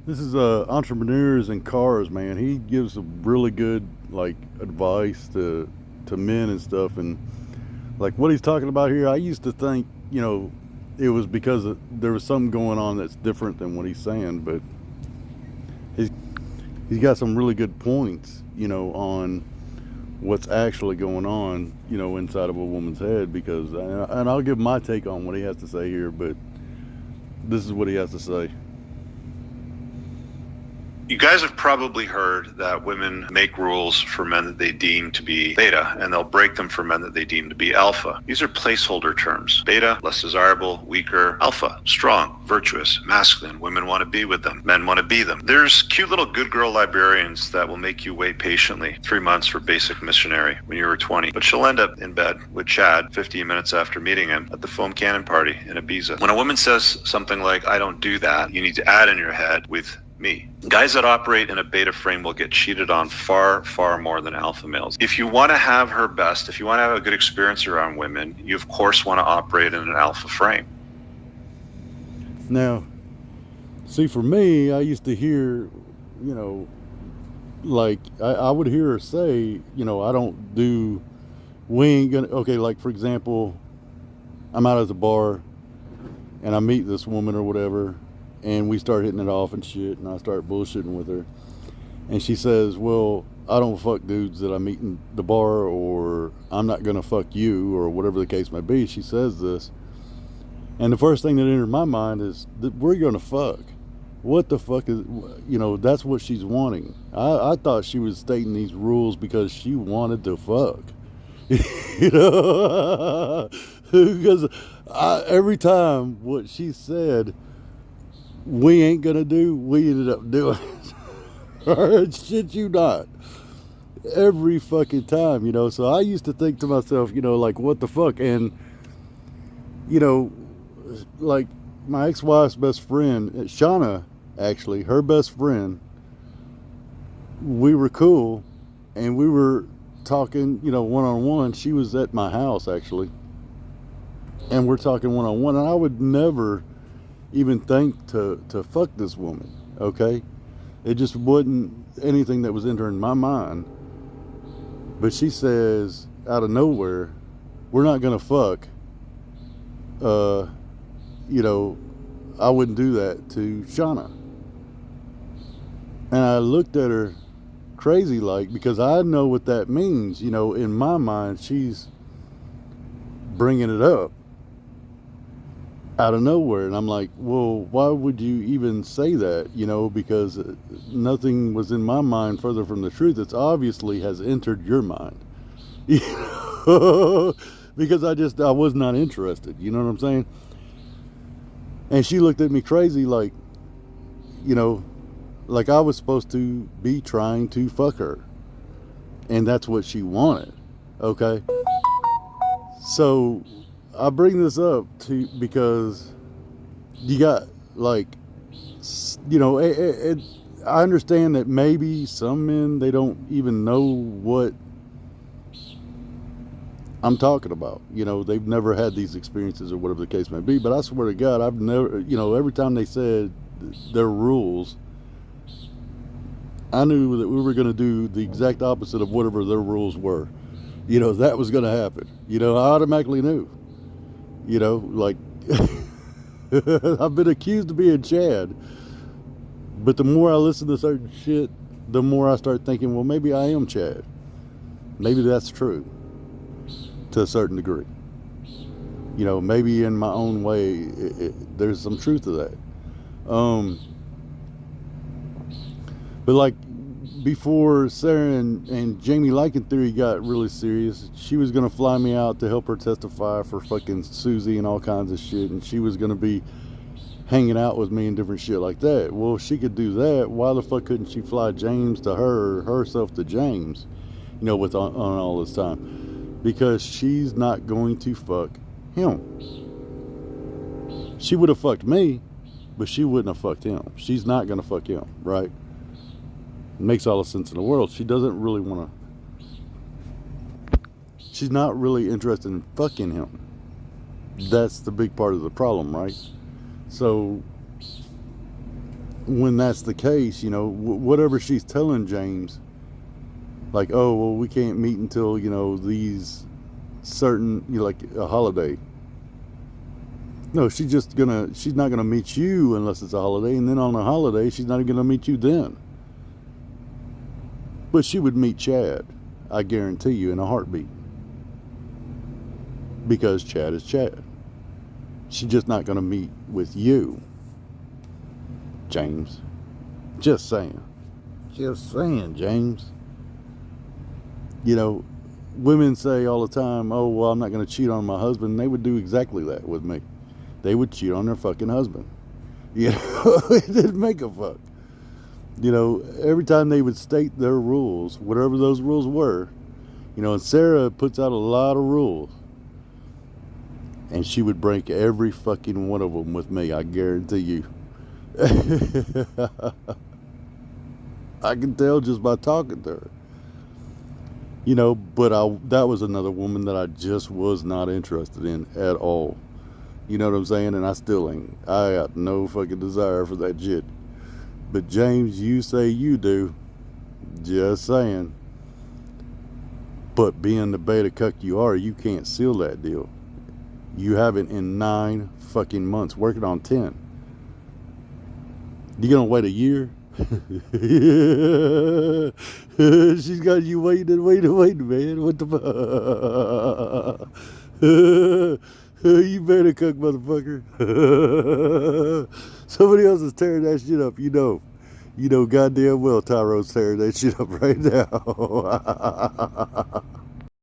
This is entrepreneurs and cars, man. He gives some really good like advice to men and stuff, and like what he's talking about here. I used to think, it was because there was something going on that's different than what he's saying, but he's he's got some really good points, on what's actually going on, inside of a woman's head. Because, and I'll give my take on what he has to say here, but this is what he has to say. You guys have probably heard that women make rules for men that they deem to be beta, and they'll break them for men that they deem to be alpha. These are placeholder terms. Beta, less desirable, weaker. Alpha, strong, virtuous, masculine. Women want to be with them. Men want to be them. There's cute little good girl librarians that will make you wait patiently 3 months for basic missionary when you were 20. But she'll end up in bed with Chad 15 minutes after meeting him at the foam cannon party in Ibiza. When a woman says something like, I don't do that, you need to add in your head with me. Guys that operate in a beta frame will get cheated on far, far more than alpha males. If you want to have her best, if you want to have a good experience around women, you of course want to operate in an alpha frame. Now, see, for me, I used to hear, like I would hear her say, I don't do, we ain't gonna, okay, like for example, I'm out at the bar and I meet this woman or whatever, and we start hitting it off and shit, and I start bullshitting with her, and she says, well, I don't fuck dudes that I meet in the bar, or I'm not gonna fuck you, or whatever the case may be. She says this, and the first thing that entered my mind is that we're gonna fuck. What the fuck is, that's what she's wanting. I thought she was stating these rules because she wanted to fuck. Because every time what she said we ain't gonna do, we ended up doing it. Shit you not. Every fucking time, So I used to think to myself, like, what the fuck? And, like my ex-wife's best friend, Shauna, actually, her best friend, we were cool and we were talking, one-on-one. She was at my house, actually. And we're talking one-on-one. And I would never even think to fuck this woman, okay? It just wasn't anything that was entering my mind. But she says out of nowhere, we're not gonna fuck. I wouldn't do that to Shauna. And I looked at her crazy like, because I know what that means. In my mind, she's bringing it up out of nowhere, and I'm like, well, why would you even say that? Because nothing was in my mind further from the truth. It's obviously has entered your mind. Because I was not interested. You know what I'm saying? And she looked at me crazy like, like I was supposed to be trying to fuck her, and that's what she wanted. Okay, so I bring this up because you got like, I understand that maybe some men, they don't even know what I'm talking about. They've never had these experiences or whatever the case may be. But I swear to God, I've never, every time they said their rules, I knew that we were going to do the exact opposite of whatever their rules were. That was going to happen. I automatically knew. Like, I've been accused of being Chad, but the more I listen to certain shit, the more I start thinking, well, maybe I am Chad. Maybe that's true to a certain degree. Maybe in my own way, there's some truth to that. But like, before Sarah and Jamie Lycantheory got really serious, she was going to fly me out to help her testify for fucking Susie and all kinds of shit, and she was going to be hanging out with me and different shit like that. Well, if she could do that, why the fuck couldn't she fly James to her, or herself to James, with on all this time? Because she's not going to fuck him. She would have fucked me, but she wouldn't have fucked him. She's not going to fuck him, right? It makes all the sense in the world. She doesn't really want to. She's not really interested in fucking him. That's the big part of the problem, right? So when that's the case, you know, whatever she's telling James, like, oh, well, we can't meet until, you know, these certain, you know, like a holiday. No, she's not gonna meet you unless it's a holiday, and then on a holiday, she's not even gonna meet you then. But she would meet Chad, I guarantee you, in a heartbeat. Because Chad is Chad. She's just not gonna meet with you, James. Just saying. Just saying, James. You know, women say all the time, oh, well, I'm not going to cheat on my husband. And they would do exactly that with me. They would cheat on their fucking husband. You know, it didn't make a fuck. You know, every time they would state their rules, whatever those rules were, you know, and Sarah puts out a lot of rules. And she would break every fucking one of them with me, I guarantee you. I can tell just by talking to her. You know, but that was another woman that I just was not interested in at all. You know what I'm saying? And I still ain't. I got no fucking desire for that shit. But James, you say you do. Just saying. But being the beta cuck you are, you can't seal that deal. You haven't in 9 fucking months, working on 10. You gonna wait a year? She's got you waiting, man. What the fuck? You better cook, motherfucker. Somebody else is tearing that shit up, you know. You know goddamn well Tyrone's tearing that shit up right now.